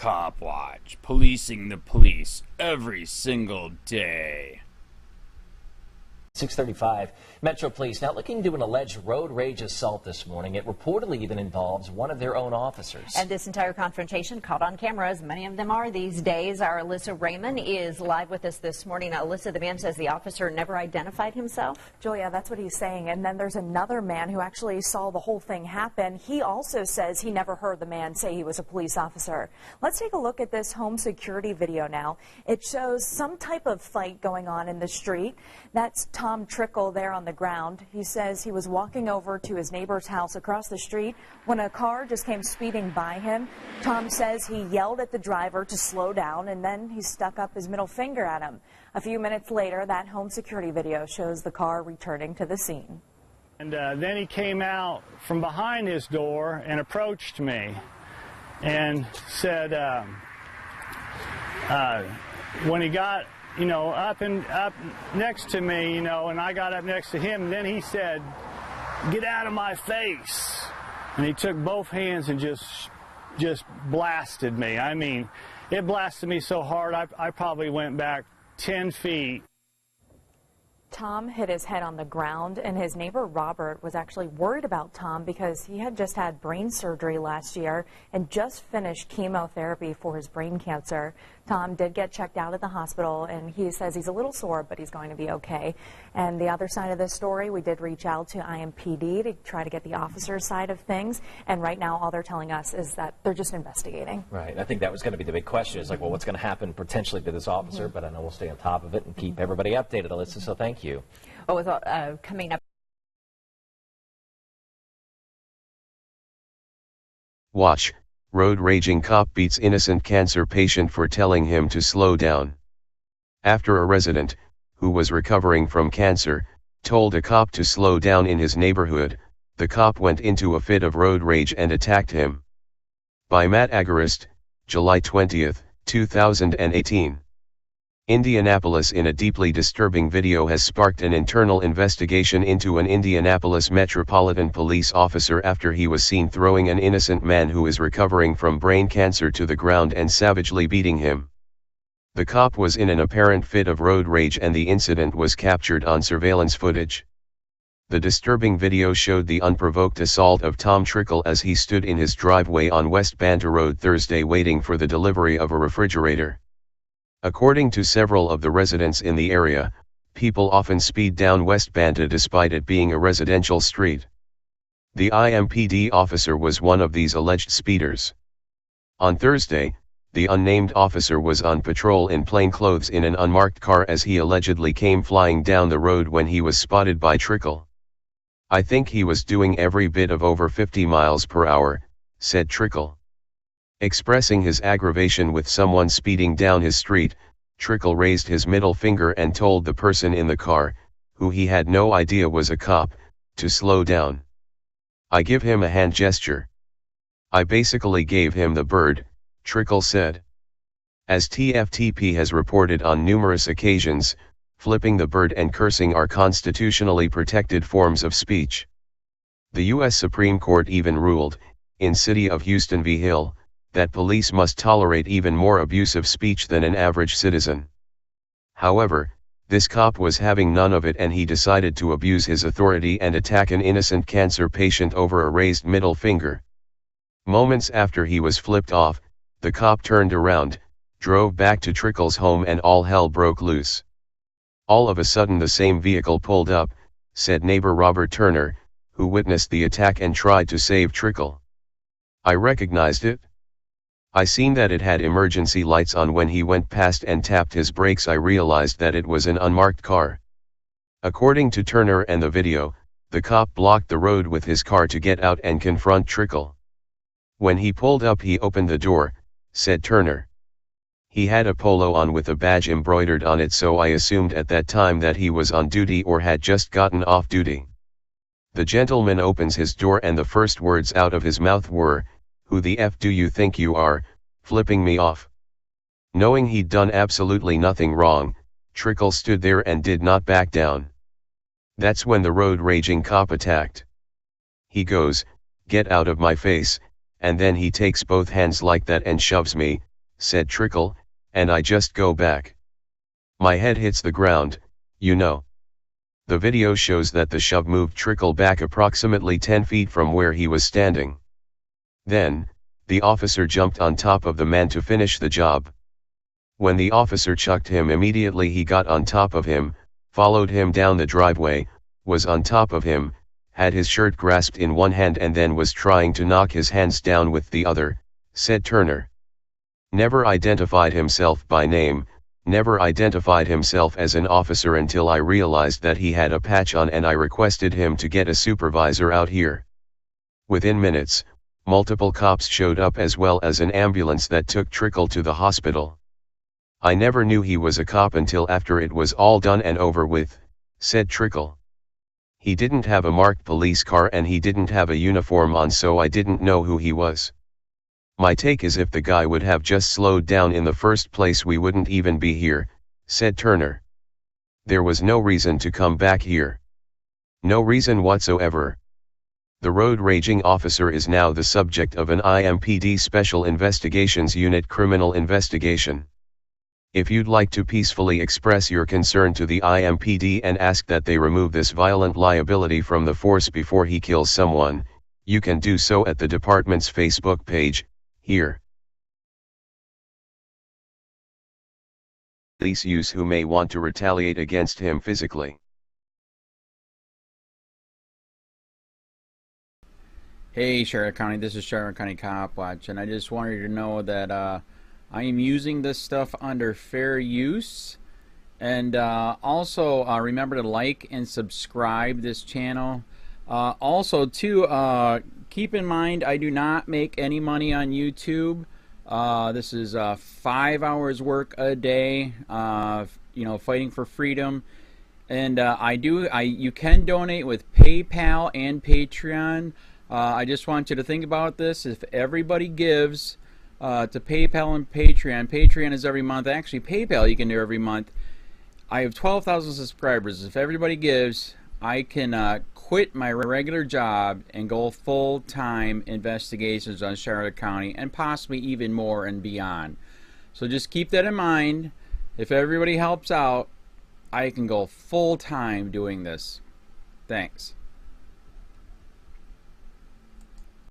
COPWATCH, policing the police every single day. 6:35, Metro Police now looking into an alleged road rage assault this morning. It reportedly even involves one of their own officers. And this entire confrontation caught on camera, as many of them are these days. Our Alyssa Raymond is live with us this morning. Now, Alyssa, the man says the officer never identified himself. Julia, that's what he's saying. And then there's another man who actually saw the whole thing happen. He also says he never heard the man say he was a police officer. Let's take a look at this home security video now. It shows some type of fight going on in the street. That's Tom Trickle there on the ground. He says he was walking over to his neighbor's house across the street when a car just came speeding by him. Tom says he yelled at the driver to slow down, and then he stuck up his middle finger at him. A few minutes later, that home security video shows the car returning to the scene. And then he came out from behind his door and approached me and said, when he got up next to me, and I got up next to him, then he said, "Get out of my face." And he took both hands and just blasted me. I mean, it blasted me so hard, I probably went back 10 feet. Tom hit his head on the ground, and his neighbor Robert was actually worried about Tom because he had just had brain surgery last year and just finished chemotherapy for his brain cancer. Tom did get checked out at the hospital, and he says he's a little sore, but he's going to be okay. And the other side of this story, we did reach out to IMPD to try to get the officer's side of things, and right now all they're telling us is that they're just investigating. Right. I think that was going to be the big question, is like, well, what's going to happen potentially to this officer? But I know we'll stay on top of it and keep everybody updated, Alyssa, so thank you. Oh, with coming up. Watch. Road raging cop beats innocent cancer patient for telling him to slow down. After a resident, who was recovering from cancer, told a cop to slow down in his neighborhood, the cop went into a fit of road rage and attacked him. By Matt Agarist, July 20, 2018. Indianapolis. In a deeply disturbing video has sparked an internal investigation into an Indianapolis Metropolitan Police officer after he was seen throwing an innocent man who is recovering from brain cancer to the ground and savagely beating him. The cop was in an apparent fit of road rage and the incident was captured on surveillance footage. The disturbing video showed the unprovoked assault of Tom Trickle as he stood in his driveway on West Banta Road Thursday waiting for the delivery of a refrigerator. According to several of the residents in the area, people often speed down West Banta despite it being a residential street. The IMPD officer was one of these alleged speeders. On Thursday, the unnamed officer was on patrol in plain clothes in an unmarked car as he allegedly came flying down the road when he was spotted by Trickle. "I think he was doing every bit of over 50 miles per hour, said Trickle. Expressing his aggravation with someone speeding down his street, Trickle raised his middle finger and told the person in the car, who he had no idea was a cop, to slow down. "I give him a hand gesture. I basically gave him the bird," Trickle said. As TFTP has reported on numerous occasions, flipping the bird and cursing are constitutionally protected forms of speech. The U.S. Supreme Court even ruled, in City of Houston v. Hill, that police must tolerate even more abusive speech than an average citizen. However, this cop was having none of it and he decided to abuse his authority and attack an innocent cancer patient over a raised middle finger. Moments after he was flipped off, the cop turned around, drove back to Trickle's home and all hell broke loose. All of a sudden the same vehicle pulled up, said neighbor Robert Turner, who witnessed the attack and tried to save Trickle. "I recognized it. I seen that it had emergency lights on. When he went past and tapped his brakes I realized that it was an unmarked car." According to Turner and the video, the cop blocked the road with his car to get out and confront Trickle. "When he pulled up he opened the door," said Turner. "He had a polo on with a badge embroidered on it, so I assumed at that time that he was on duty or had just gotten off duty. The gentleman opens his door and the first words out of his mouth were, 'Who the F do you think you are, flipping me off?' Knowing he'd done absolutely nothing wrong, Trickle stood there and did not back down. That's when the road-raging cop attacked. He goes, 'Get out of my face,' and then he takes both hands like that and shoves me," said Trickle, and I just go back. My head hits the ground, you know. The video shows that the shove moved Trickle back approximately 10 feet from where he was standing. Then, the officer jumped on top of the man to finish the job. When the officer chucked him, immediately he got on top of him, followed him down the driveway, was on top of him, had his shirt grasped in one hand and then was trying to knock his hands down with the other, said Turner. Never identified himself by name, never identified himself as an officer until I realized that he had a patch on and I requested him to get a supervisor out here. Within minutes, multiple cops showed up as well as an ambulance that took Trickle to the hospital. I never knew he was a cop until after it was all done and over with, said Trickle. He didn't have a marked police car and he didn't have a uniform on, so I didn't know who he was. My take is if the guy would have just slowed down in the first place we wouldn't even be here, said Turner. There was no reason to come back here. No reason whatsoever. The road raging officer is now the subject of an IMPD Special Investigations Unit criminal investigation. If you'd like to peacefully express your concern to the IMPD and ask that they remove this violent liability from the force before he kills someone, you can do so at the department's Facebook page, here. Police use who may want to retaliate against him physically. Hey Charlotte County, this is Charlotte County Cop Watch, and I just wanted you to know that I am using this stuff under fair use. And also remember to like and subscribe this channel. Also too, keep in mind I do not make any money on YouTube. This is 5 hours work a day, you know, fighting for freedom. And you can donate with PayPal and Patreon. I just want you to think about this. If everybody gives to PayPal and Patreon, Patreon is every month. Actually, PayPal you can do every month. I have 12,000 subscribers. If everybody gives, I can quit my regular job and go full-time investigations on Charlotte County and possibly even more and beyond. So just keep that in mind. If everybody helps out, I can go full-time doing this. Thanks.